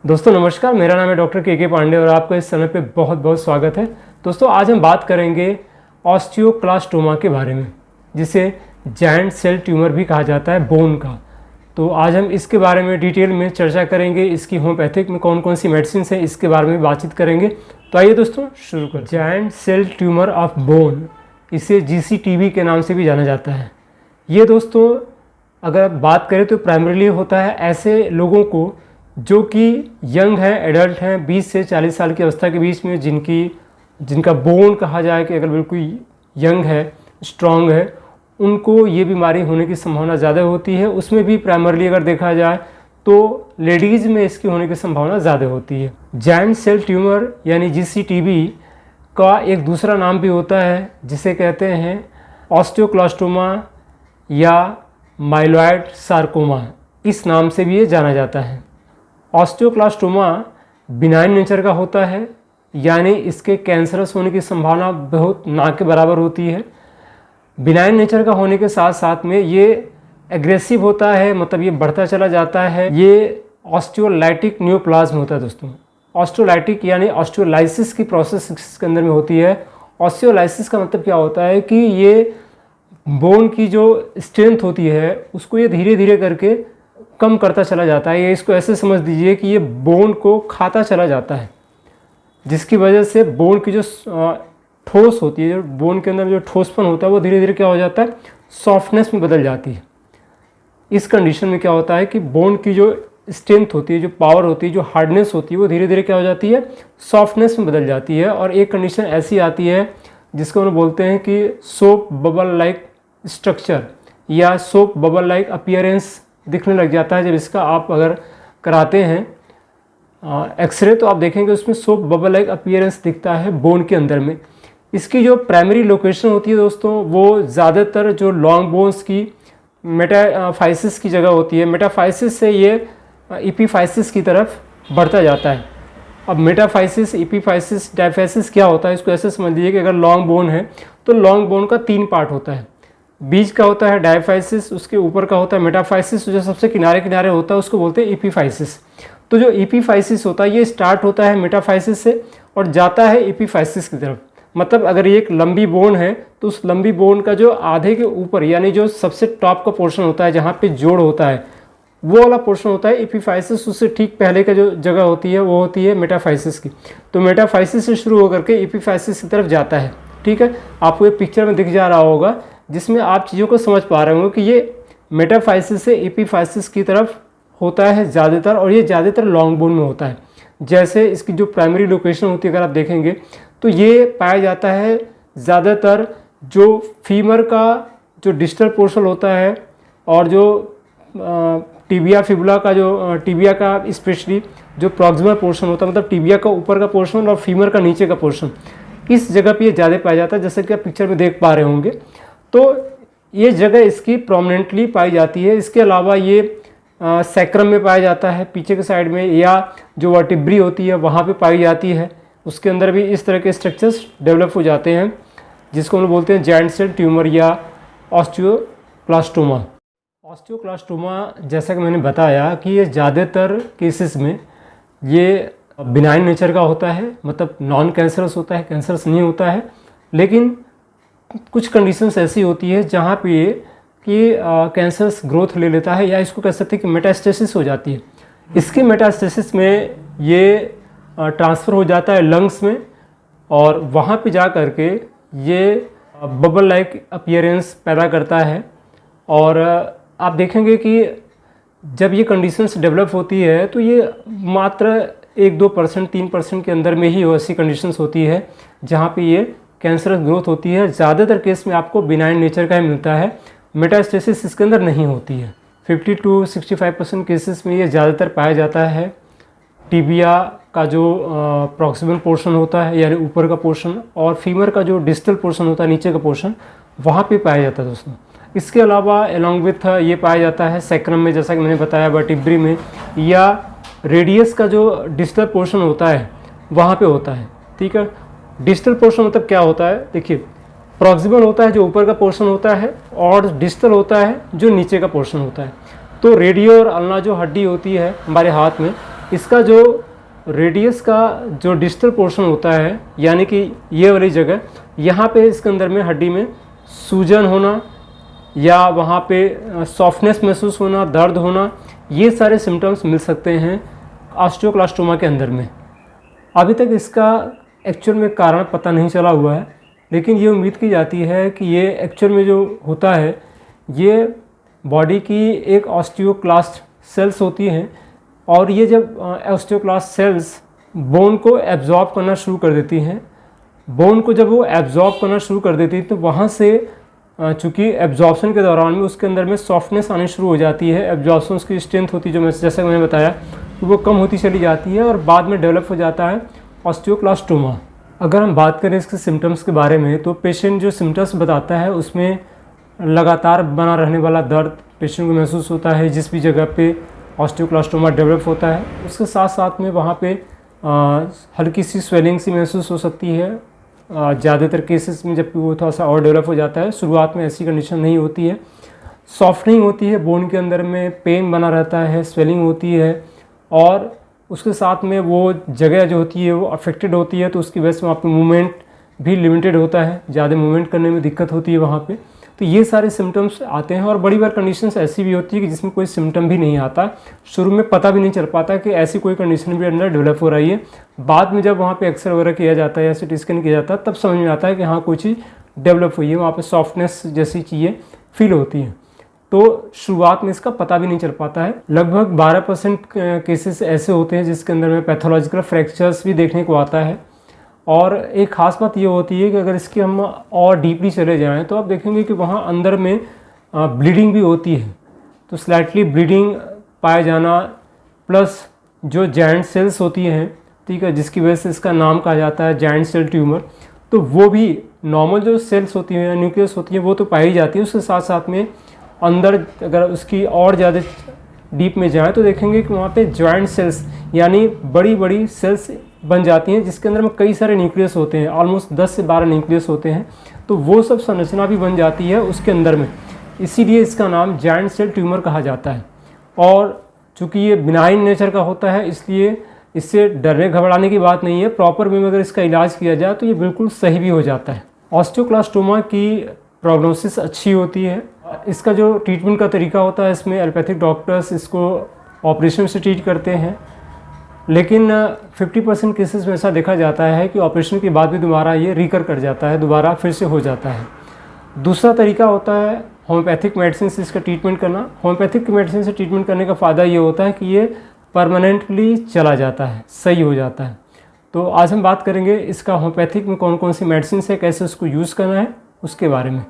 दोस्तों नमस्कार, मेरा नाम है डॉक्टर के पांडे और आपका इस चैनल पे बहुत बहुत स्वागत है। दोस्तों आज हम बात करेंगे ऑस्टियोक्लास्टोमा के बारे में, जिसे जायंट सेल ट्यूमर भी कहा जाता है, बोन का। तो आज हम इसके बारे में डिटेल में चर्चा करेंगे। इसकी होम्योपैथिक में कौन कौन सी मेडिसिन है इसके बारे में बातचीत करेंगे। तो आइए दोस्तों शुरू करें। Giant cell tumour of bone, इसे GCTB के नाम से भी जाना जाता है। ये दोस्तों अगर बात करें तो प्राइमरीली होता है ऐसे लोगों को जो कि यंग हैं, एडल्ट हैं, 20 से 40 साल की अवस्था के बीच में, जिनका बोन कहा जाए कि अगर बिल्कुल यंग है, स्ट्रॉन्ग है, उनको ये बीमारी होने की संभावना ज़्यादा होती है। उसमें भी प्राइमरली अगर देखा जाए तो लेडीज़ में इसकी होने की संभावना ज़्यादा होती है। जायंट सेल ट्यूमर यानी GCTB का एक दूसरा नाम भी होता है जिसे कहते हैं ऑस्टियोक्लास्टोमा या माइलॉइड सार्कोमा। इस नाम से भी ये जाना जाता है। ऑस्टियोक्लास्टोमा बिनाइन नेचर का होता है, यानी इसके कैंसरस होने की संभावना बहुत ना के बराबर होती है। बिनाइन नेचर का होने के साथ साथ में ये एग्रेसिव होता है, मतलब ये बढ़ता चला जाता है। ये ऑस्टियोलाइटिक न्यूप्लाज्म होता है दोस्तों। ऑस्टियोलाइटिक यानी ऑस्टियोलाइसिस की प्रोसेस इसके अंदर में होती है। ऑस्टियोलाइसिस का मतलब क्या होता है कि ये बोन की जो स्ट्रेंथ होती है उसको ये धीरे धीरे करके कम करता चला जाता है। ये इसको ऐसे समझ दीजिए कि ये बोन को खाता चला जाता है, जिसकी वजह से बोन की जो ठोस होती है, जो बोन के अंदर जो ठोसपन होता है वो धीरे धीरे क्या हो जाता है, सॉफ्टनेस में बदल जाती है। इस कंडीशन में क्या होता है कि बोन की जो स्ट्रेंथ होती है, जो पावर होती है, जो हार्डनेस होती है, वो धीरे धीरे क्या हो जाती है, सॉफ्टनेस में बदल जाती है। और एक कंडीशन ऐसी आती है जिसको हम बोलते हैं कि सोप बबल लाइक स्ट्रक्चर या सोप बबल लाइक अपीयरेंस दिखने लग जाता है। जब इसका आप अगर कराते हैं एक्सरे तो आप देखेंगे उसमें सोप बबल लाइक अपीयरेंस दिखता है बोन के अंदर में। इसकी जो प्राइमरी लोकेशन होती है दोस्तों वो ज़्यादातर जो लॉन्ग बोन्स की मेटाफाइसिस की जगह होती है। मेटाफाइसिस से ये एपिफाइसिस की तरफ बढ़ता जाता है। अब मेटाफाइसिस, एपिफाइसिस, डायफाइसिस क्या होता है, इसको ऐसे समझ लीजिए कि अगर लॉन्ग बोन है तो लॉन्ग बोन का 3 पार्ट होता है। बीच का होता है डायफाइसिस, उसके ऊपर का होता है मेटाफाइसिस, जो सबसे किनारे किनारे होता है उसको बोलते हैं एपिफाइसिस। तो जो एपिफाइसिस होता है ये स्टार्ट होता है मेटाफाइसिस से और जाता है एपिफाइसिस की तरफ। मतलब अगर ये एक लंबी बोन है तो उस लंबी बोन का जो आधे के ऊपर यानी जो सबसे टॉप का पोर्शन होता है, जहाँ पे जोड़ होता है, वो वाला पोर्शन होता है एपिफाइसिस। उससे ठीक पहले का जो जगह होती है वो होती है मेटाफाइसिस की। तो मेटाफाइसिस से शुरू होकर के एपिफाइसिस की तरफ जाता है। ठीक है, आपको ये पिक्चर में दिख जा रहा होगा जिसमें आप चीज़ों को समझ पा रहे हो कि ये मेटाफाइसिस से एपिफाइसिस की तरफ होता है ज़्यादातर, और ये ज़्यादातर लॉन्ग बोन में होता है। जैसे इसकी जो प्राइमरी लोकेशन होती है अगर आप देखेंगे तो ये पाया जाता है ज़्यादातर जो फीमर का जो डिस्टल पोर्शन होता है और जो टिबिया फिबुला का जो टिबिया का स्पेशली जो प्रॉक्सिमल पोर्शन होता है, मतलब टिबिया का ऊपर का पोर्शन और फीमर का नीचे का पोर्शन, इस जगह पे ये ज़्यादा पाया जाता है, जैसे कि आप पिक्चर में देख पा रहे होंगे। तो ये जगह इसकी प्रोमिनेंटली पाई जाती है। इसके अलावा ये सैक्रम में पाया जाता है, पीछे के साइड में, या जो वर्टिब्री होती है वहाँ पे पाई जाती है। उसके अंदर भी इस तरह के स्ट्रक्चर्स डेवलप हो जाते हैं जिसको हम बोलते हैं जायंट सेल ट्यूमर या ऑस्टियोक्लास्टोमा। ऑस्टियोक्लास्टोमा जैसा कि मैंने बताया कि ये ज़्यादातर केसेस में ये बिनाइन नेचर का होता है, मतलब नॉन कैंसरस होता है, कैंसरस नहीं होता है। लेकिन कुछ कंडीशंस ऐसी होती है जहाँ पे कि कैंसरस ग्रोथ ले लेता है, या इसको कह सकते हैं कि मेटास्टेसिस हो जाती है। इसके मेटास्टेसिस में ये ट्रांसफ़र हो जाता है लंग्स में, और वहाँ पे जा कर के ये बबल लाइक अपीयरेंस पैदा करता है। और आप देखेंगे कि जब ये कंडीशंस डेवलप होती है तो ये मात्र 1-2%, 3% के अंदर में ही ऐसी कंडीशंस होती है जहाँ पे ये कैंसरस ग्रोथ होती है। ज़्यादातर केस में आपको बिनाइन नेचर का ही मिलता है, मेटास्टेसिस इसके अंदर नहीं होती है। 50-65% केसेस में ये ज़्यादातर पाया जाता है। टिबिया का जो प्रॉक्सिमल पोर्शन होता है यानी ऊपर का पोर्शन, और फीमर का जो डिस्टल पोर्शन होता है नीचे का पोर्शन, वहाँ पे पाया जाता है दोस्तों। इसके अलावा अलॉन्ग विथ ये पाया जाता है सैक्रम में, जैसा कि मैंने बताया, वर्टिब्री में, या रेडियस का जो डिस्टल पोर्शन होता है वहाँ पे होता है। ठीक है, डिस्टल पोर्शन मतलब क्या होता है, देखिए प्रॉक्सिमल होता है जो ऊपर का पोर्शन होता है, और डिस्टल होता है जो नीचे का पोर्शन होता है। तो रेडियो और अल्ना जो हड्डी होती है हमारे हाथ में, इसका जो रेडियस का जो डिस्टल पोर्शन होता है, यानी कि ये वाली जगह, यहाँ पे इसके अंदर में हड्डी में सूजन होना या वहाँ पे सॉफ्टनेस महसूस होना, दर्द होना, ये सारे सिम्टम्स मिल सकते हैं ऑस्टियोक्लास्टोमा के अंदर में। अभी तक इसका एक्चुअल में कारण पता नहीं चला हुआ है, लेकिन ये उम्मीद की जाती है कि ये एक्चुअल में जो होता है ये बॉडी की एक ऑस्टियोक्लास्ट सेल्स होती हैं, और ये जब ऑस्टियोक्लास्ट सेल्स बोन को एब्जॉर्ब करना शुरू कर देती हैं, बोन को जब वो एब्जॉर्ब करना शुरू कर देती है तो वहाँ से चूँकि एब्जॉर्प्शन के दौरान में उसके अंदर में सॉफ्टनेस आनी शुरू हो जाती है, एब्जॉर्प्शन उसकी स्ट्रेंथ होती है जो जैसा मैंने बताया तो वो कम होती चली जाती है और बाद में डेवलप हो जाता है ऑस्टियोक्लास्टोमा। अगर हम बात करें इसके सिम्टम्स के बारे में तो पेशेंट जो सिम्टम्स बताता है उसमें लगातार बना रहने वाला दर्द पेशेंट को महसूस होता है जिस भी जगह पे ऑस्टियोक्लास्टोमा डेवलप होता है। उसके साथ साथ में वहाँ पे हल्की सी स्वेलिंग सी महसूस हो सकती है ज़्यादातर केसेस में, जबकि वो थोड़ा सा और डेवलप हो जाता है। शुरुआत में ऐसी कंडीशन नहीं होती है। सॉफ्टनिंग होती है बोन के अंदर में, पेन बना रहता है, स्वेलिंग होती है, और उसके साथ में वो जगह जो होती है वो अफेक्टेड होती है, तो उसकी वजह से वहाँ पे मूवमेंट भी लिमिटेड होता है, ज़्यादा मूवमेंट करने में दिक्कत होती है वहाँ पे। तो ये सारे सिम्टम्स आते हैं, और बड़ी बार कंडीशंस ऐसी भी होती है कि जिसमें कोई सिम्टम भी नहीं आता, शुरू में पता भी नहीं चल पाता कि ऐसी कोई कंडीशन भी अंदर डेवलप हो रही है। बाद में जब वहाँ पे एक्सरे वगैरह किया जाता है या सीटी स्कैन किया जाता है तब समझ में आता है कि हाँ कोई चीज़ डेवलप हुई है, वहाँ पर सॉफ्टनेस जैसी चीज़ें फील होती हैं। तो शुरुआत में इसका पता भी नहीं चल पाता है। लगभग 12% केसेस ऐसे होते हैं जिसके अंदर में पैथोलॉजिकल फ्रैक्चर्स भी देखने को आता है। और एक ख़ास बात ये होती है कि अगर इसकी हम और डीपली चले जाएं तो आप देखेंगे कि वहाँ अंदर में ब्लीडिंग भी होती है। तो स्लाइटली ब्लीडिंग पाया जाना प्लस जो जायंट सेल्स होती हैं, ठीक है, जिसकी वजह से इसका नाम कहा जाता है जायंट सेल ट्यूमर, तो वो भी नॉर्मल जो सेल्स होती हैं, न्यूक्लियस होती हैं, वो तो पाई जाती है। उसके साथ साथ में अंदर अगर उसकी और ज़्यादा डीप में जाएँ तो देखेंगे कि वहाँ पे जॉइंट सेल्स यानी बड़ी बड़ी सेल्स बन जाती हैं जिसके अंदर में कई सारे न्यूक्लियस होते हैं, ऑलमोस्ट 10 से 12 न्यूक्लियस होते हैं। तो वो सब संरचना भी बन जाती है उसके अंदर में, इसीलिए इसका नाम जॉइंट सेल ट्यूमर कहा जाता है। और चूँकि ये बिनाइन नेचर का होता है इसलिए इससे डरने घबराने की बात नहीं है। प्रॉपर वे में अगर इसका इलाज किया जाए तो ये बिल्कुल सही भी हो जाता है। ऑस्टियोक्लास्टोमा की प्रोग्नोसिस अच्छी होती है। इसका जो ट्रीटमेंट का तरीका होता है, इसमें एलोपैथिक डॉक्टर्स इसको ऑपरेशन से ट्रीट करते हैं, लेकिन 50% केसेस में ऐसा देखा जाता है कि ऑपरेशन के बाद भी दोबारा ये रिकर कर जाता है, दोबारा फिर से हो जाता है। दूसरा तरीका होता है होम्योपैथिक मेडिसिन से इसका ट्रीटमेंट करना। होम्योपैथिक मेडिसिन से ट्रीटमेंट करने का फ़ायदा ये होता है कि ये परमानेंटली चला जाता है, सही हो जाता है। तो आज हम बात करेंगे इसका होम्योपैथिक में कौन कौन सी मेडिसिन है, कैसे उसको यूज़ करना है, उसके बारे में।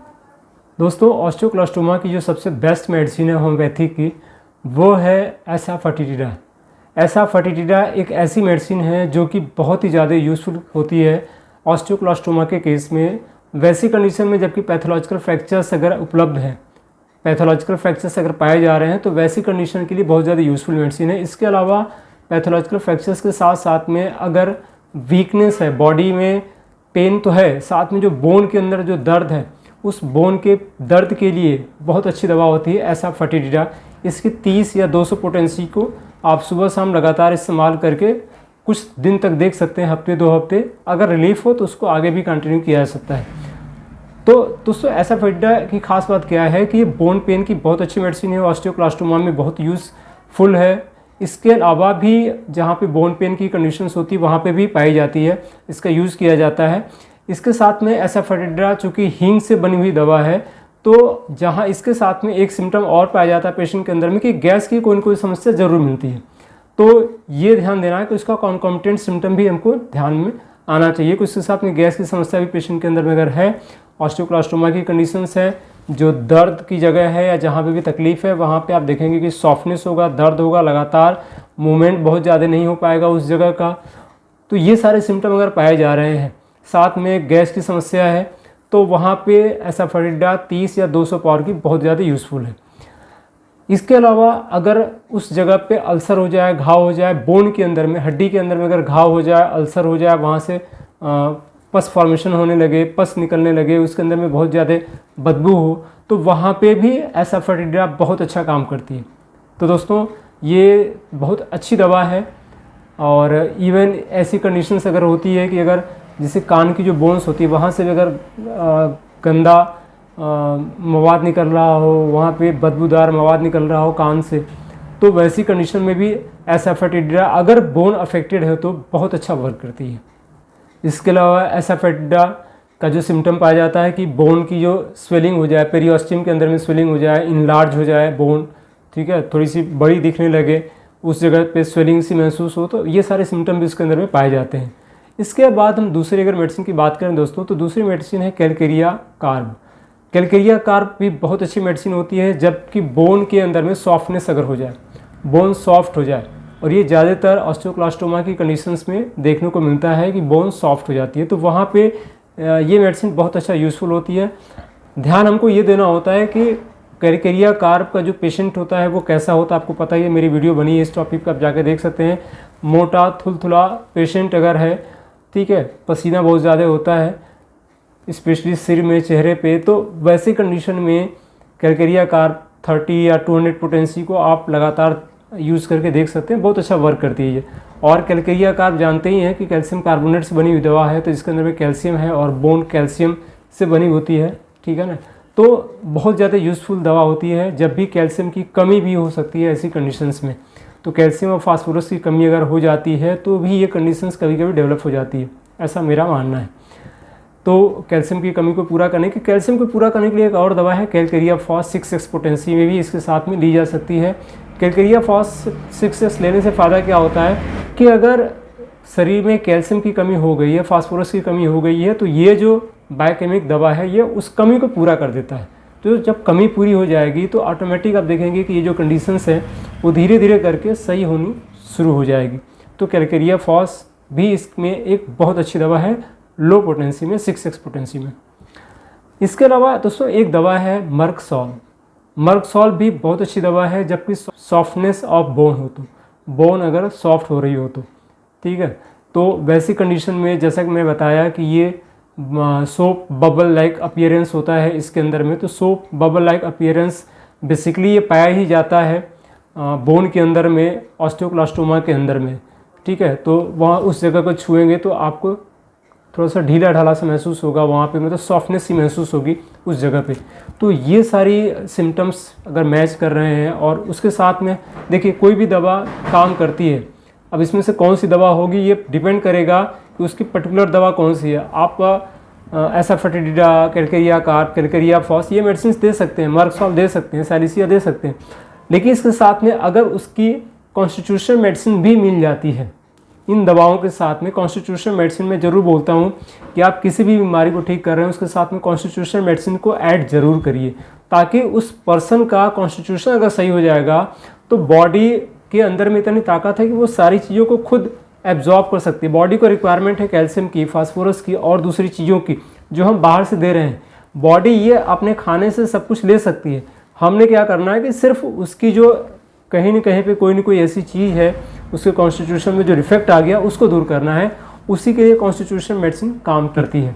दोस्तों, ऑस्टियोक्लास्टोमा की जो सबसे बेस्ट मेडिसिन है होम्योपैथिक की, वो है एसाफेटिडा। एसाफेटिडा एक ऐसी मेडिसिन है जो कि बहुत ही ज़्यादा यूज़फुल होती है ऑस्टियोक्लास्टोमा के केस में। वैसी कंडीशन में जबकि पैथोलॉजिकल फ्रैक्चर्स अगर उपलब्ध हैं, पैथोलॉजिकल फ्रैक्चर्स अगर पाए जा रहे हैं, तो वैसी कंडीशन के लिए बहुत ज़्यादा यूज़फुल मेडिसिन है। इसके अलावा पैथोलॉजिकल फ्रैक्चर्स के साथ साथ में अगर वीकनेस है, बॉडी में पेन तो है, साथ में जो बोन के अंदर जो दर्द है, उस बोन के दर्द के लिए बहुत अच्छी दवा होती है एसाफेटिडा। इसकी 30 या 200 पोटेंसी को आप सुबह शाम लगातार इस्तेमाल करके कुछ दिन तक देख सकते हैं, हफ्ते 2 हफ्ते। अगर रिलीफ हो तो उसको आगे भी कंटिन्यू किया जा सकता है। तो दोस्तों, एसाफेटिडा की खास बात क्या है कि ये बोन पेन की बहुत अच्छी मेडिसिन है, ऑस्टियोक्लास्टोमा में बहुत यूज़फुल है। इसके अलावा भी जहाँ पे बोन पेन की कंडीशंस होती है वहाँ पे भी पाई जाती है, इसका यूज़ किया जाता है। इसके साथ में एसाफेटिडा चूँकि हींग से बनी हुई दवा है, तो जहाँ इसके साथ में एक सिम्टम और पाया जाता है पेशेंट के अंदर में कि गैस की कोई न कोई समस्या ज़रूर मिलती है। तो ये ध्यान देना है कि उसका कॉन्कॉम्पिटेंट सिम्टम भी हमको ध्यान में आना चाहिए। कुछ के साथ में गैस की समस्या भी पेशेंट के अंदर में अगर है, ऑस्टियोक्लास्टोमा की कंडीशंस है, जो दर्द की जगह है या जहाँ पे भी तकलीफ़ है वहाँ पे आप देखेंगे कि सॉफ्टनेस होगा, दर्द होगा, लगातार मूवमेंट बहुत ज़्यादा नहीं हो पाएगा उस जगह का। तो ये सारे सिम्टम अगर पाए जा रहे हैं, साथ में गैस की समस्या है, तो वहाँ पे एसाफेटिडा 30 या 200 पावर की बहुत ज़्यादा यूज़फुल है। इसके अलावा अगर उस जगह पे अल्सर हो जाए, घाव हो जाए, बोन के अंदर में, हड्डी के अंदर में अगर घाव हो जाए, अल्सर हो जाए, वहाँ से पस फॉर्मेशन होने लगे, पस निकलने लगे, उसके अंदर में बहुत ज़्यादा बदबू हो, तो वहाँ पे भी एसाफेटिडा बहुत अच्छा काम करती है। तो दोस्तों, ये बहुत अच्छी दवा है। और इवन ऐसी कंडीशंस अगर होती है कि अगर जैसे कान की जो बोन्स होती है वहाँ से भी अगर गंदा मवाद निकल रहा हो, वहाँ पे बदबूदार मवाद निकल रहा हो कान से, तो वैसी कंडीशन में भी एसाफेटिडा अगर बोन अफेक्टेड है तो बहुत अच्छा वर्क करती है। इसके अलावा एसाफेटिडा का जो सिम्टम पाया जाता है कि बोन की जो स्वेलिंग हो जाए, पेरियोस्टियम के अंदर में स्वेलिंग हो जाए, इनलार्ज हो जाए बोन, ठीक है, थोड़ी सी बड़ी दिखने लगे, उस जगह पे स्वेलिंग सी महसूस हो, तो ये सारे सिम्टम भी इसके अंदर में पाए जाते हैं। इसके बाद हम दूसरी अगर मेडिसिन की बात करें दोस्तों, तो दूसरी मेडिसिन है कैलकेरिया कार्ब। कैलकेरिया कार्ब भी बहुत अच्छी मेडिसिन होती है जबकि बोन के अंदर में सॉफ्टनेस अगर हो जाए, बोन सॉफ्ट हो जाए, और ये ज़्यादातर ऑस्टियोक्लास्टोमा की कंडीशंस में देखने को मिलता है कि बोन सॉफ्ट हो जाती है, तो वहाँ पे ये मेडिसिन बहुत अच्छा यूज़फुल होती है। ध्यान हमको ये देना होता है कि कैलकेरिया कार्ब का जो पेशेंट होता है वो कैसा होता है, आपको पता ही है, मेरी वीडियो बनी है इस टॉपिक पर, आप जाके देख सकते हैं। मोटा थुलथुला पेशेंट अगर है, ठीक है, पसीना बहुत ज़्यादा होता है स्पेशली सिर में, चेहरे पे, तो वैसे कंडीशन में कैलकेरिया कार्ब 30 या 200 पोटेंसी को आप लगातार यूज़ करके देख सकते हैं, बहुत अच्छा वर्क करती है ये। और कैलकेरिया कार्ब जानते ही हैं कि कैल्शियम कार्बोनेट से बनी हुई दवा है, तो इसके अंदर में कैल्शियम है और बोन कैल्शियम से बनी होती है, ठीक है ना, तो बहुत ज़्यादा यूज़फुल दवा होती है। जब भी कैल्शियम की कमी भी हो सकती है ऐसी कंडीशंस में, तो कैल्शियम और फास्फोरस की कमी अगर हो जाती है तो भी ये कंडीशंस कभी कभी डेवलप हो जाती है, ऐसा मेरा मानना है। तो कैल्शियम की कमी को पूरा करने के लिए एक और दवा है कैलकेरिया फॉस 6x पोटेंसी में भी इसके साथ में ली जा सकती है। कैलकेरिया फॉस 6x लेने से फ़ायदा क्या होता है कि अगर शरीर में कैल्शियम की कमी हो गई है, फास्फोरस की कमी हो गई है, तो ये जो बायोकेमिक दवा है ये उस कमी को पूरा कर देता है। तो जब कमी पूरी हो जाएगी तो ऑटोमेटिक आप देखेंगे कि ये जो कंडीशंस हैं वो धीरे धीरे करके सही होनी शुरू हो जाएगी। तो कैलकेरिया फॉस भी इसमें एक बहुत अच्छी दवा है लो पोटेंसी में, 6x पोटेंसी में। इसके अलावा दोस्तों एक दवा है मर्कसॉल। मर्कसॉल भी बहुत अच्छी दवा है जबकि सॉफ्टनेस ऑफ बोन हो, तो बोन अगर सॉफ्ट हो रही हो तो, ठीक है, तो वैसी कंडीशन में जैसा कि मैं बताया कि ये सोप बबल लाइक अपीयरेंस होता है इसके अंदर में, तो soap bubble like appearance basically ये पाया ही जाता है बोन के अंदर में, ऑस्टियोक्लास्टोमा के अंदर में, ठीक है, तो वहाँ उस जगह को छुएंगे तो आपको थोड़ा सा ढीला ढाला सा महसूस होगा, वहाँ पे मतलब सॉफ्टनेस सी महसूस होगी उस जगह पे। तो ये सारी सिम्टम्स अगर मैच कर रहे हैं और उसके साथ में देखिए कोई भी दवा काम करती है, अब इसमें से कौन सी दवा होगी ये डिपेंड करेगा कि उसकी पर्टिकुलर दवा कौन सी है। आप एसाफेटिडा, कैलकेरिया कार्ब, कैलकेरिया फॉस ये मेडिसिन दे सकते हैं, मर्कसॉल दे सकते हैं, सैलिसिया दे सकते हैं, लेकिन इसके साथ में अगर उसकी कॉन्स्टिट्यूशनल मेडिसिन भी मिल जाती है, इन दवाओं के साथ में कॉन्स्टिट्यूशनल मेडिसिन में ज़रूर बोलता हूँ कि आप किसी भी बीमारी को ठीक कर रहे हैं उसके साथ में कॉन्स्टिट्यूशनल मेडिसिन को ऐड ज़रूर करिए, ताकि उस पर्सन का कॉन्स्टिट्यूशन अगर सही हो जाएगा तो बॉडी के अंदर में इतनी ताकत है कि वो सारी चीज़ों को खुद एब्जॉर्ब कर सकती है। बॉडी को रिक्वायरमेंट है कैल्शियम की, फास्फोरस की और दूसरी चीज़ों की जो हम बाहर से दे रहे हैं, बॉडी ये अपने खाने से सब कुछ ले सकती है। हमने क्या करना है कि सिर्फ उसकी जो कहीं न कहीं पे कोई ना कोई ऐसी चीज़ है उसके कॉन्स्टिट्यूशन में जो डिफेक्ट आ गया उसको दूर करना है, उसी के लिए कॉन्स्टिट्यूशन मेडिसिन काम करती है।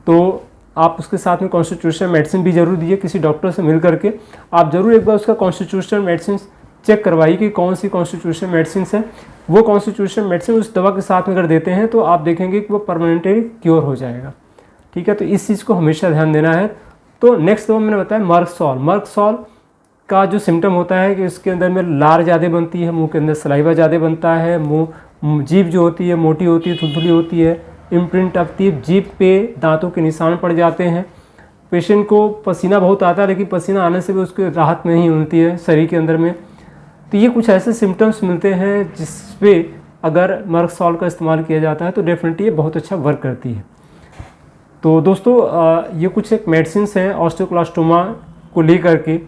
तो आप उसके साथ में कॉन्स्टिट्यूशन मेडिसिन भी ज़रूर दीजिए, किसी डॉक्टर से मिल करके आप ज़रूर एक बार उसका कॉन्स्टिट्यूशन मेडिसिन चेक करवाइए कि कौन सी कॉन्स्टिट्यूशन मेडिसिन है। वो कॉन्स्टिट्यूशन मेडिसिन उस दवा के साथ में अगर देते हैं तो आप देखेंगे कि वो परमानेंटली क्योर हो जाएगा, ठीक है, तो इस चीज़ को हमेशा ध्यान देना है। तो नेक्स्ट दवा मैंने बताया मर्कसॉल। मर्कसॉल का जो सिम्टम होता है कि उसके अंदर में लार ज़्यादा बनती है, मुंह के अंदर सलाइवा ज़्यादा बनता है, मुंह जीभ जो होती है मोटी होती है, थुलथुली होती है, इम्प्रिंट ऑफ टीथ, जीभ पे दांतों के निशान पड़ जाते हैं। पेशेंट को पसीना बहुत आता है लेकिन पसीना आने से भी उसको राहत नहीं मिलती है शरीर के अंदर में। तो ये कुछ ऐसे सिम्टम्स मिलते हैं जिस पे अगर मर्कसॉल का इस्तेमाल किया जाता है तो डेफिनेटली ये बहुत अच्छा वर्क करती है। तो दोस्तों ये कुछ एक मेडिसिन हैं ऑस्टियोक्लास्टोमा को लेकर के,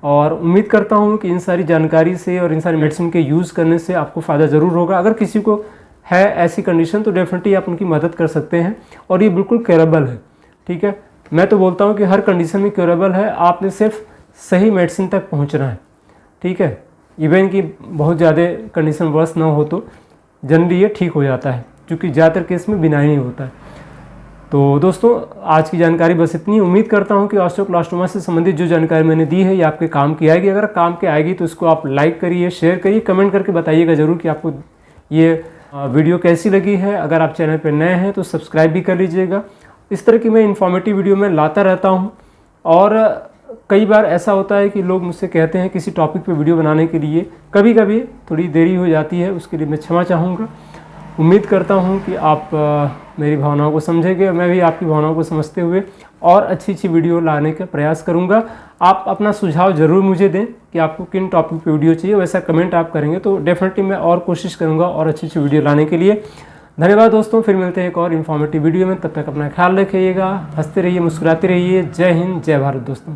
और उम्मीद करता हूँ कि इन सारी जानकारी से और इन सारी मेडिसिन के यूज़ करने से आपको फ़ायदा ज़रूर होगा। अगर किसी को है ऐसी कंडीशन तो डेफिनेटली आप उनकी मदद कर सकते हैं और ये बिल्कुल क्योरेबल है, ठीक है। मैं तो बोलता हूँ कि हर कंडीशन में क्योरेबल है, आपने सिर्फ सही मेडिसिन तक पहुँचना है, ठीक है। इवन कि बहुत ज़्यादा कंडीशन वर्स ना हो तो जनरली ये ठीक हो जाता है, क्योंकि ज़्यादातर केस में बिनाई नहीं होता है। तो दोस्तों आज की जानकारी बस इतनी। उम्मीद करता हूँ कि ऑस्टियोक्लास्टोमा से संबंधित जो जानकारी मैंने दी है ये आपके काम की आएगी। अगर काम की आएगी तो इसको आप लाइक करिए, शेयर करिए, कमेंट करके बताइएगा ज़रूर कि आपको ये वीडियो कैसी लगी है, अगर आप चैनल पर नए हैं तो सब्सक्राइब भी कर लीजिएगा। इस तरह की मैं इन्फॉर्मेटिव वीडियो में लाता रहता हूँ। और कई बार ऐसा होता है कि लोग मुझसे कहते हैं किसी टॉपिक पे वीडियो बनाने के लिए, कभी कभी थोड़ी देरी हो जाती है, उसके लिए मैं क्षमा चाहूँगा। उम्मीद करता हूँ कि आप मेरी भावनाओं को समझेंगे, मैं भी आपकी भावनाओं को समझते हुए और अच्छी वीडियो लाने का प्रयास करूँगा। आप अपना सुझाव ज़रूर मुझे दें कि आपको किन टॉपिक पे वीडियो चाहिए, वैसा कमेंट आप करेंगे तो डेफिनेटली मैं और कोशिश करूँगा और अच्छी वीडियो लाने के लिए। धन्यवाद दोस्तों, फिर मिलते हैं एक और इन्फॉर्मेटिव वीडियो में। तब तक अपना ख्याल रखिएगा, हंसते रहिए, मुस्कुराते रहिए। जय हिंद, जय भारत दोस्तों।